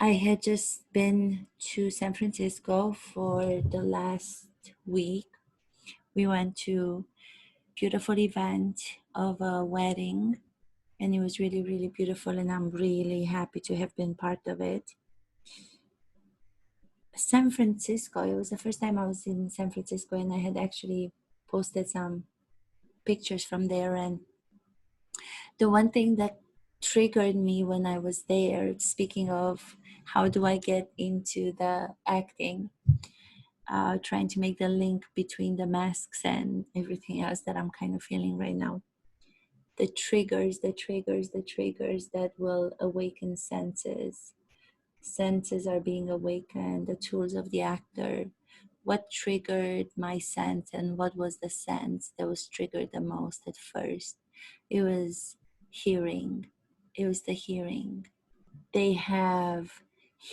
I had just been to San Francisco for the last week. We went to a beautiful event of a wedding, and it was really, really beautiful, and I'm really happy to have been part of it. San Francisco, it was the first time I was in San Francisco, and I had actually posted some pictures from there. And the one thing that triggered me when I was there, speaking of how do I get into the acting, trying to make the link between the masks and everything else that I'm kind of feeling right now. The triggers that will awaken senses. Senses are being awakened, the tools of the actor. What triggered my sense, and what was the sense that was triggered the most at first? It was hearing. It was the hearing. They have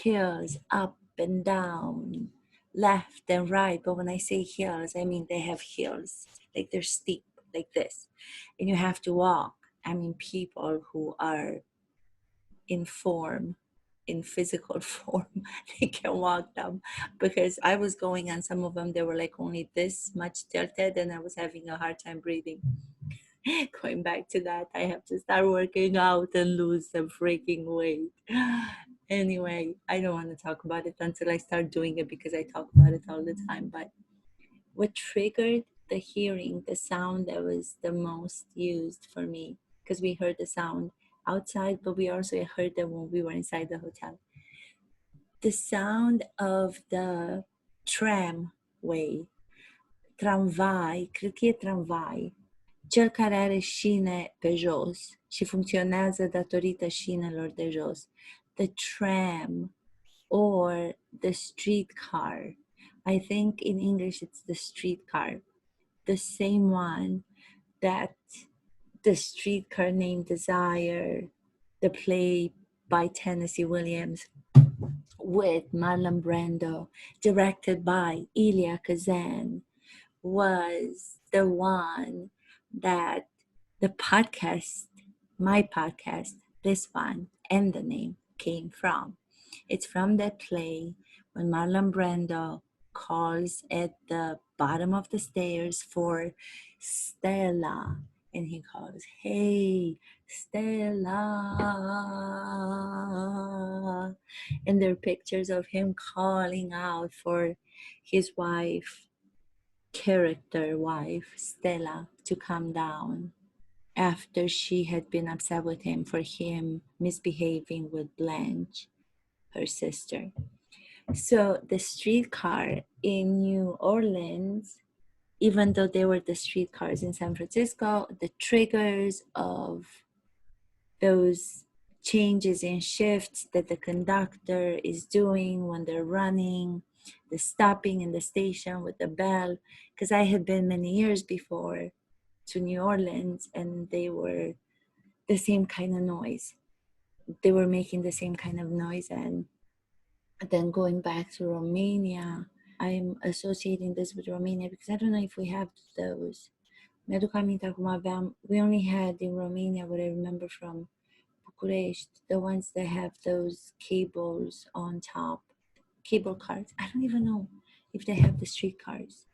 hills up and down, left and right. But when I say hills, I mean they have hills, like they're steep, like this. And you have to walk. I mean, people who are in form, in physical form, they can walk them. Because I was going on some of them, they were like only this much tilted, and I was having a hard time breathing. Going back to that, I have to start working out and lose some freaking weight. Anyway, I don't want to talk about it until I start doing it, because I talk about it all the time. But what triggered the hearing, the sound that was the most used for me, because we heard the sound outside, but we also heard them when we were inside the hotel. The sound of the tramway, tramvai, cred că e tramvai, cel care are șine pe jos și funcționează datorită șinelor de jos. The tram or the streetcar. I think in English it's the streetcar. The same one that the streetcar named Desire, the play by Tennessee Williams with Marlon Brando, directed by Elia Kazan, was the one that the podcast, my podcast, this one, and the name came from. It's from that play when Marlon Brando calls at the bottom of the stairs for Stella, and he calls, "Hey, Stella." And there are pictures of him calling out for his wife, character wife, Stella, to come down after she had been upset with him for him misbehaving with Blanche, her sister. So the streetcar in New Orleans, even though they were the streetcars in San Francisco, the triggers of those changes in shifts that the conductor is doing when they're running, the stopping in the station with the bell, because I had been many years before to New Orleans, and they were the same kind of noise. They were making the same kind of noise. And then going back to Romania, I'm associating this with Romania because I don't know if we have those. Mi-aduc aminte acum aveam, we only had in Romania what I remember from Bucharest, the ones that have those cables on top, cable cars. I don't even know if they have the streetcars,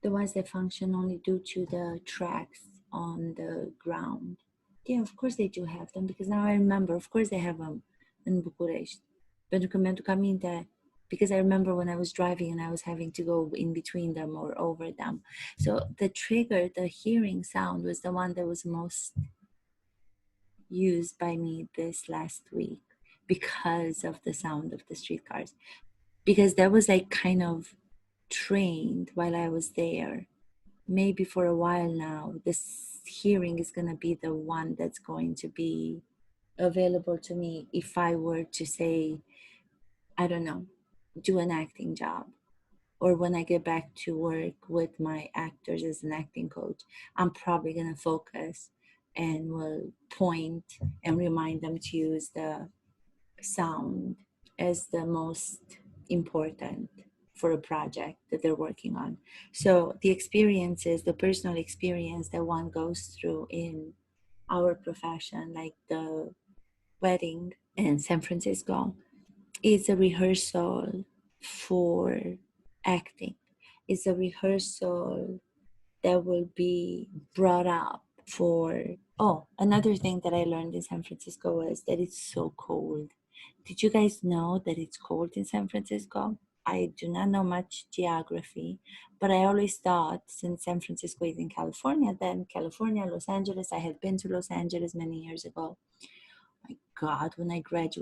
the ones that function only due to the tracks on the ground. Yeah, of course they do have them, because now I remember, of course they have them in Bucharest. Pentru că mi-aduc aminte, because I remember when I was driving and I was having to go in between them or over them. So the trigger, the hearing sound, was the one that was most used by me this last week because of the sound of the streetcars. Because that was like kind of trained while I was there. Maybe for a while now, this hearing is going to be the one that's going to be available to me if I were to say, I don't know, do an acting job. Or when I get back to work with my actors as an acting coach, I'm probably going to focus and will point and remind them to use the sound as the most important for a project that they're working on. So the experiences, the personal experience that one goes through in our profession, like the wedding in San Francisco, It's a rehearsal for acting. It's a rehearsal that will be brought up for. Oh, another thing that I learned in San Francisco was that it's so cold. Did you guys know that it's cold in San Francisco? I do not know much geography, but I always thought, since San Francisco is in California, then California, Los Angeles, I had been to Los Angeles many years ago. My God, when I graduated